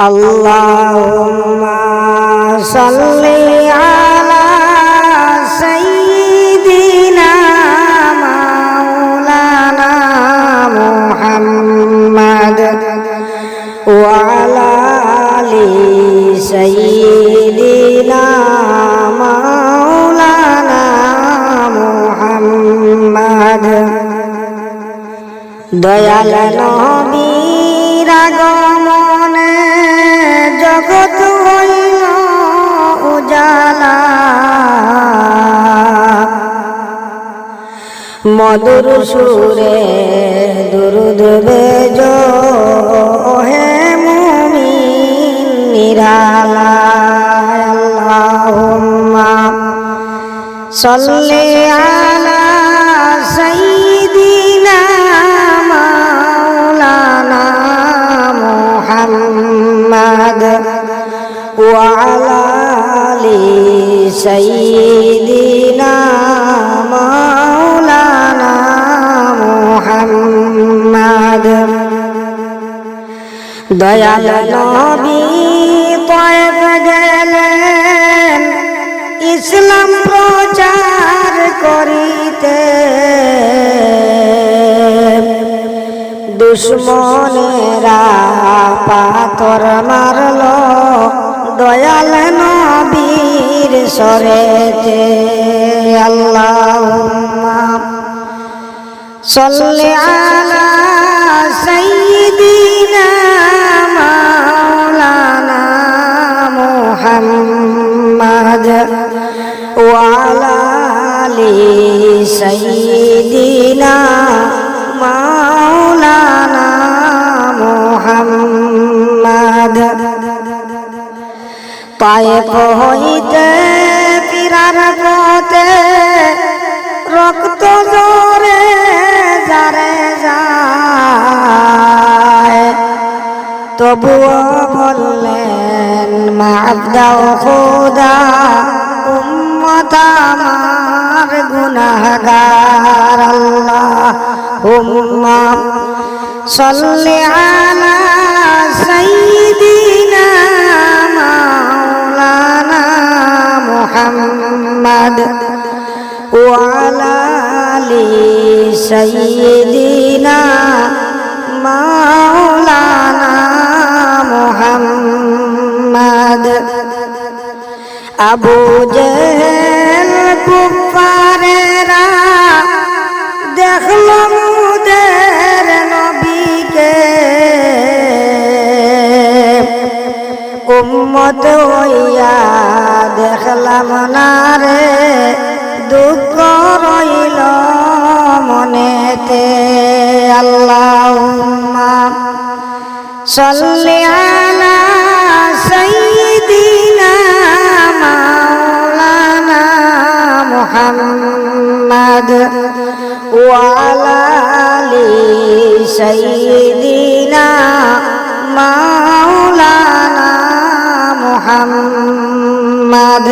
আল্লাহুম্মা সাল্লি আলা সাইয়্যিদিনা মাওলানা মুহাম্মাদ ওয়া আলা আলি সাইয়্যিদিনা মাওলানা মুহাম্মাদ। দয়াল নবীর আগমনে জগৎ হইল উজালা, মধুর সুরে দুরুদ বেজো হে মুমিন নিরালা। আল্লাহুম্মা সাল্লি আলা সাইয়্যিদিনা মাওলানা মুহাম্মাদ ওয়া আলা আলি সাইয়্যিদিনা মাওলানা মুহাম্মাদ। দয়াল নবী তয়েব গেলেন ইসলাম প্রচার করিতে, দুশ্মনেরা পাথর মারল দয়াল নবীর সরেতে। আল্লাহুম্মা সাল্লি আলা সাইয়্যিদিনা মাওলানা মুহাম্মাদ ওয়া আলা আলি সাইয়্যিদিনা মাওলানা মুহাম্মাদ। তায়েফ হইতে ফিরার পথে রক্ত জোরে জারে যায়, তবুও বললেন মাফ দাও খোদা, উম্মত আমার গুনাহগার। আল্লাহুম্মা সাল্লি আলা সাইয়্যিদিনা মাওলানা মুহাম্মাদ ওয়া আলা আলি সাইয়্যিদিনা মাওলানা মুহাম্মাদ। আবু জেহেল কুফারেরা দেখল মুদের নবীকে, উম্মত হইয়া দেখলাম না রে, দুঃখ রইল মনেতে। আল্লাহুম্মা সাল্লি আলা সাইয়্যিদিনা মাওলানা মুহাম্মাদ ওয়া আলা আলি সাইয়্যিদিনা মাওলানা মুহাম্মাদ।